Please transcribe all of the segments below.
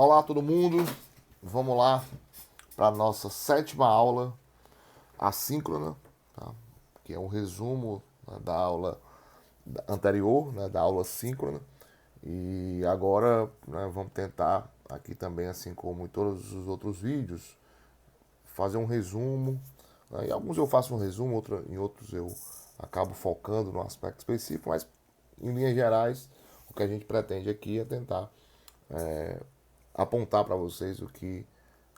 Olá todo mundo, vamos lá para a nossa sétima aula assíncrona, tá? Que é um resumo, né, da aula anterior, né, da aula síncrona. E agora, né, vamos tentar aqui também, assim como em todos os outros vídeos, fazer um resumo. Né? Em alguns eu faço um resumo, em outros eu acabo focando no aspecto específico, mas em linhas gerais o que a gente pretende aqui é tentar apontar para vocês o que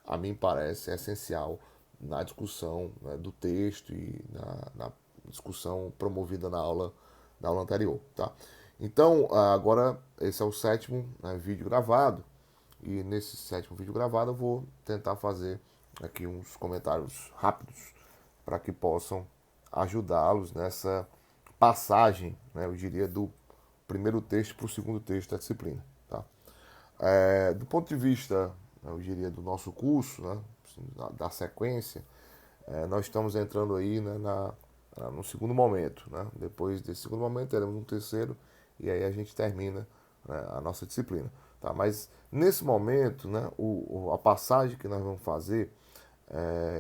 a mim parece essencial na discussão, né, do texto e na discussão promovida na aula anterior. Tá? Então, agora esse é o sétimo, né, vídeo gravado, e nesse sétimo vídeo gravado eu vou tentar fazer aqui uns comentários rápidos para que possam ajudá-los nessa passagem, né, eu diria, do primeiro texto para o segundo texto da disciplina. Tá? Do ponto de vista, eu diria, do nosso curso, né, da sequência, nós estamos entrando aí, né, no segundo momento. Né? Depois desse segundo momento, teremos um terceiro, e aí a gente termina, né, a nossa disciplina. Tá? Mas nesse momento, né, a passagem que nós vamos fazer,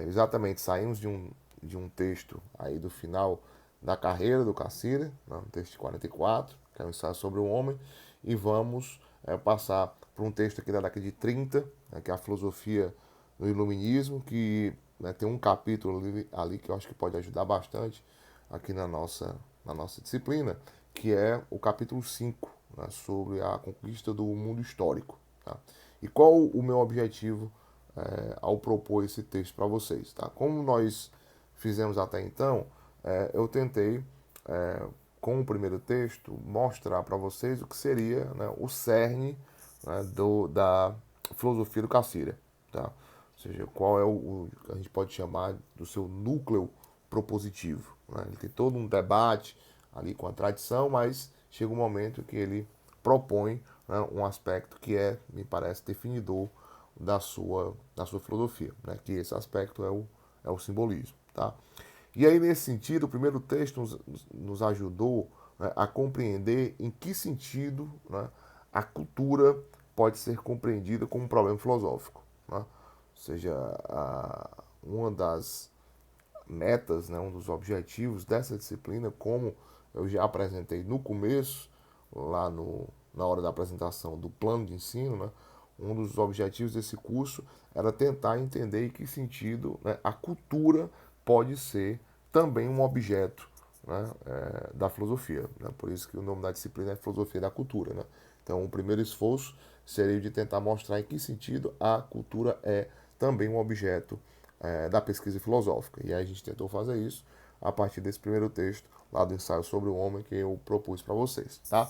exatamente, saímos de um texto aí do final da carreira do Cassira, né, um texto de 44, que é um ensaio sobre o homem, e vamos passar por um texto aqui da década de 30, né, que é a filosofia do iluminismo, que, né, tem um capítulo ali que eu acho que pode ajudar bastante aqui na nossa disciplina, que é o capítulo 5, né, sobre a conquista do mundo histórico. Tá? E qual o meu objetivo ao propor esse texto para vocês? Tá? Como nós fizemos até então, eu tentei, com o primeiro texto, mostrar para vocês o que seria, né, o cerne, né, da filosofia do Cassira. Tá? Ou seja, qual é o que a gente pode chamar do seu núcleo propositivo. Né? Ele tem todo um debate ali com a tradição, mas chega um momento que ele propõe, né, um aspecto que me parece, definidor da sua filosofia, né? Que esse aspecto é o simbolismo. Tá? E aí, nesse sentido, o primeiro texto nos ajudou, né, a compreender em que sentido, né, a cultura pode ser compreendida como um problema filosófico. Né? Ou seja, uma das metas, né, um dos objetivos dessa disciplina, como eu já apresentei no começo, lá na hora da apresentação do plano de ensino, né, um dos objetivos desse curso era tentar entender em que sentido, né, a cultura pode ser também um objeto, né, da filosofia. Né? Por isso que o nome da disciplina é Filosofia da Cultura. Né? Então, o primeiro esforço seria de tentar mostrar em que sentido a cultura é também um objeto da pesquisa filosófica. E aí a gente tentou fazer isso a partir desse primeiro texto, lá do ensaio sobre o homem, que eu propus para vocês. Tá?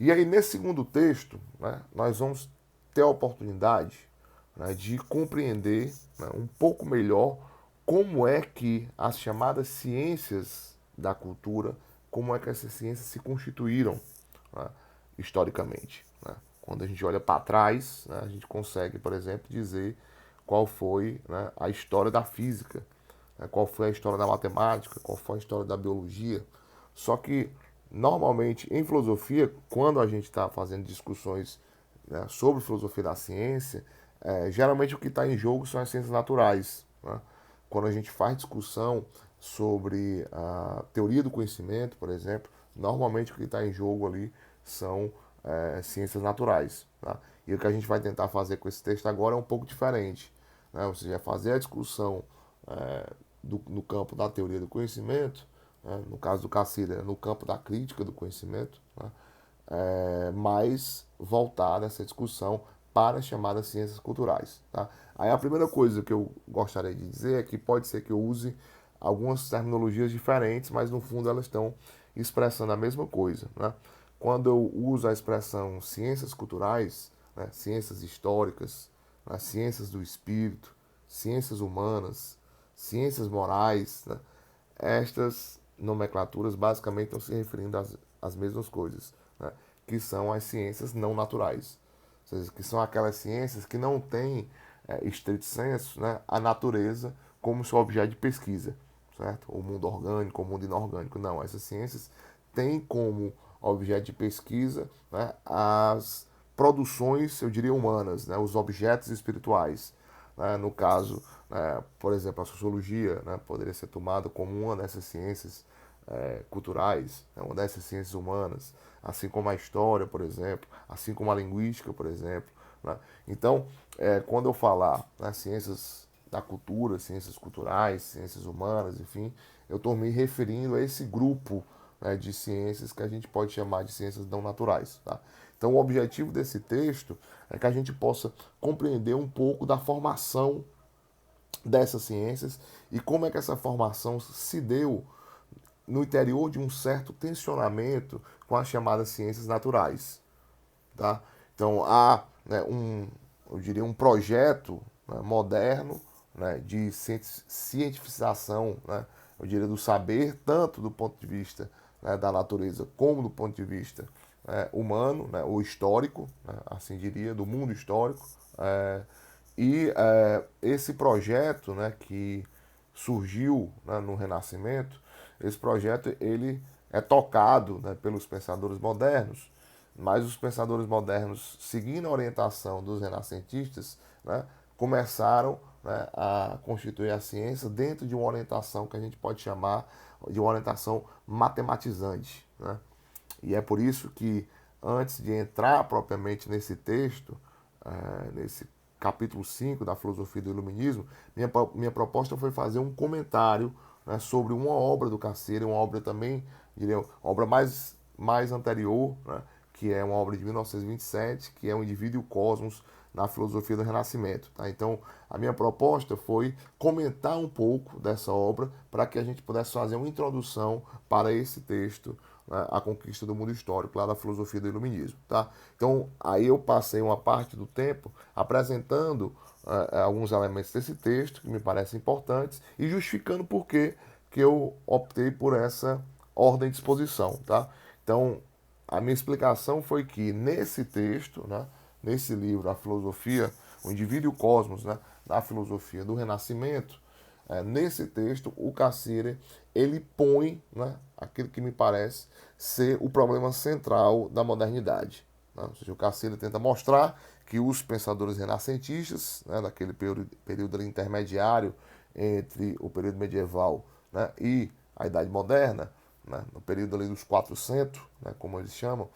E aí, nesse segundo texto, né, nós vamos ter a oportunidade, né, de compreender, né, um pouco melhor como é que as chamadas ciências da cultura, como é que essas ciências se constituíram, né, historicamente. Né? Quando a gente olha para trás, né, a gente consegue, por exemplo, dizer qual foi, né, a história da física, né, qual foi a história da matemática, qual foi a história da biologia. Só que, normalmente, em filosofia, quando a gente está fazendo discussões, né, sobre filosofia da ciência, geralmente o que está em jogo são as ciências naturais. Né? Quando a gente faz discussão sobre a teoria do conhecimento, por exemplo, normalmente o que está em jogo ali são ciências naturais. Tá? E o que a gente vai tentar fazer com esse texto agora é um pouco diferente. Né? Ou seja, fazer a discussão no campo da teoria do conhecimento, né? No caso do Cassira, no campo da crítica do conhecimento, né? Mais voltada essa discussão para as chamadas ciências culturais. Tá? Aí a primeira coisa que eu gostaria de dizer é que pode ser que eu use algumas terminologias diferentes, mas no fundo elas estão expressando a mesma coisa. Né? Quando eu uso a expressão ciências culturais, né, ciências históricas, né, ciências do espírito, ciências humanas, ciências morais, né, estas nomenclaturas basicamente estão se referindo às mesmas coisas, né, que são as ciências não naturais. Ou seja, que são aquelas ciências que não têm, estrito senso, né, a natureza como seu objeto de pesquisa, certo? O mundo orgânico, o mundo inorgânico. Não, essas ciências têm como objeto de pesquisa, né, as produções, eu diria, humanas, né, os objetos espirituais. Né, no caso, por exemplo, a sociologia, né, poderia ser tomada como uma dessas ciências culturais, né, uma dessas ciências humanas, assim como a história, por exemplo, assim como a linguística, por exemplo. Né. Então, quando eu falar, né, ciências da cultura, ciências culturais, ciências humanas, enfim, eu estou me referindo a esse grupo, né, de ciências que a gente pode chamar de ciências não naturais. Tá? Então, o objetivo desse texto é que a gente possa compreender um pouco da formação dessas ciências e como é que essa formação se deu no interior de um certo tensionamento com as chamadas ciências naturais. Tá? Então, há, né, eu diria, um projeto, né, moderno, né, de cientificação, né, eu diria, do saber, tanto do ponto de vista, né, da natureza como do ponto de vista humano, né, ou histórico, né, assim diria, do mundo histórico. Esse projeto, né, que surgiu, né, no Renascimento, esse projeto ele é tocado, né, pelos pensadores modernos, mas os pensadores modernos, seguindo a orientação dos renascentistas, né, começaram, né, a constituir a ciência dentro de uma orientação que a gente pode chamar de uma orientação matematizante. Né? E é por isso que, antes de entrar propriamente nesse texto, nesse capítulo 5 da filosofia do iluminismo, minha proposta foi fazer um comentário, né, sobre uma obra do Cassirer, uma obra também, diria, uma obra mais anterior, né, que é uma obra de 1927, que é O Indivíduo e o Cosmos na Filosofia do Renascimento. Tá? Então, a minha proposta foi comentar um pouco dessa obra para que a gente pudesse fazer uma introdução para esse texto, né, A Conquista do Mundo Histórico, lá da Filosofia do Iluminismo. Tá? Então, aí eu passei uma parte do tempo apresentando alguns elementos desse texto que me parecem importantes e justificando por que eu optei por essa ordem de exposição. Tá? Então, a minha explicação foi que nesse texto, né, nesse livro, A Filosofia, o Indivíduo e o Cosmos, né, da filosofia do Renascimento, nesse texto, o Cassirer ele põe, né, aquilo que me parece ser o problema central da modernidade. Né? Ou seja, o Cassirer tenta mostrar que os pensadores renascentistas, né, daquele período intermediário entre o período medieval, né, e a Idade Moderna, né, no período ali dos 400, né, como eles chamam,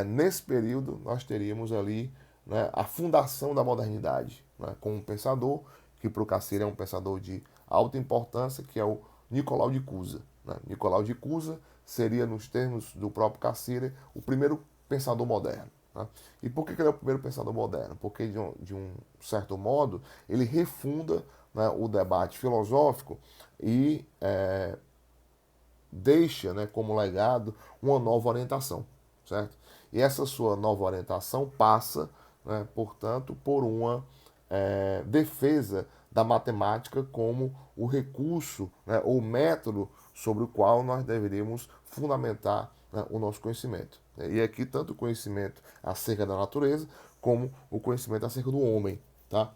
nesse período nós teríamos ali, né, a fundação da modernidade, né, com um pensador que para o Cassirer é um pensador de alta importância, que é o Nicolau de Cusa. Né? Nicolau de Cusa seria, nos termos do próprio Cassirer, o primeiro pensador moderno. Né? E por que ele é o primeiro pensador moderno? Porque, de um certo modo, ele refunda, né, o debate filosófico e deixa, né, como legado uma nova orientação, certo? E essa sua nova orientação passa, né, portanto, por uma defesa da matemática como o recurso, né, ou método sobre o qual nós deveríamos fundamentar, né, o nosso conhecimento. E aqui tanto o conhecimento acerca da natureza como o conhecimento acerca do homem, tá?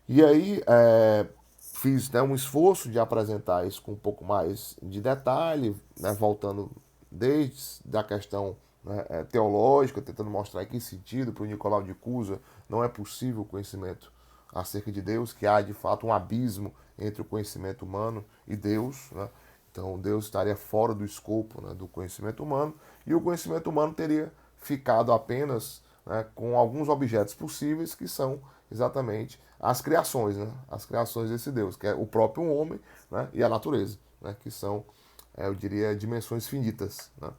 E aí fiz, né, um esforço de apresentar isso com um pouco mais de detalhe, né, voltando desde a questão, né, teológica, tentando mostrar em que sentido para o Nicolau de Cusa não é possível o conhecimento acerca de Deus, que há de fato um abismo entre o conhecimento humano e Deus. Né? Então Deus estaria fora do escopo, né, do conhecimento humano e o conhecimento humano teria ficado apenas, né, com alguns objetos possíveis que são exatamente as criações, né? As criações desse Deus, que é o próprio homem, né, e a natureza, né, que são, eu diria, dimensões finitas. Né?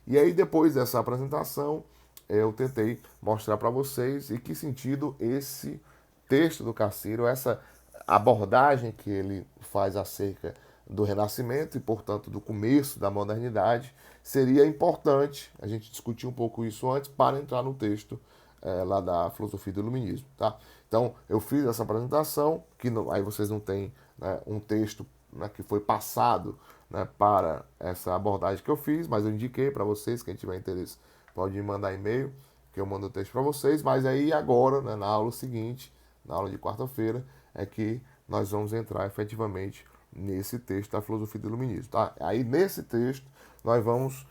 E aí, depois dessa apresentação, eu tentei mostrar para vocês em que sentido esse texto do Cassiro, essa abordagem que ele faz acerca do Renascimento e, portanto, do começo da modernidade, seria importante a gente discutir um pouco isso antes para entrar no texto lá da filosofia do iluminismo, tá? Então, eu fiz essa apresentação, que não, aí vocês não têm, né, um texto, né, que foi passado, né, para essa abordagem que eu fiz, mas eu indiquei para vocês, quem tiver interesse pode me mandar e-mail, que eu mando o texto para vocês, mas aí agora, né, na aula seguinte, na aula de quarta-feira, é que nós vamos entrar efetivamente nesse texto da filosofia do iluminismo, tá? Aí nesse texto nós vamos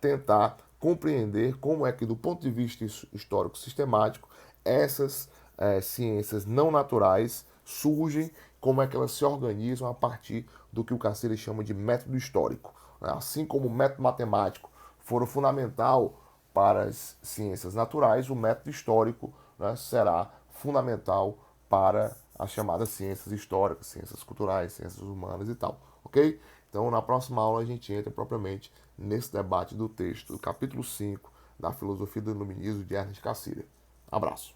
tentar compreender como é que, do ponto de vista histórico sistemático, essas ciências não naturais surgem, como é que elas se organizam a partir do que o Caceres chama de método histórico. Assim como o método matemático foram fundamental para as ciências naturais, o método histórico, né, será fundamental para as chamadas ciências históricas, ciências culturais, ciências humanas e tal, ok? Então, na próxima aula, a gente entra propriamente nesse debate do texto, do capítulo 5 da Filosofia do Iluminismo de Ernest Cassirer. Abraço.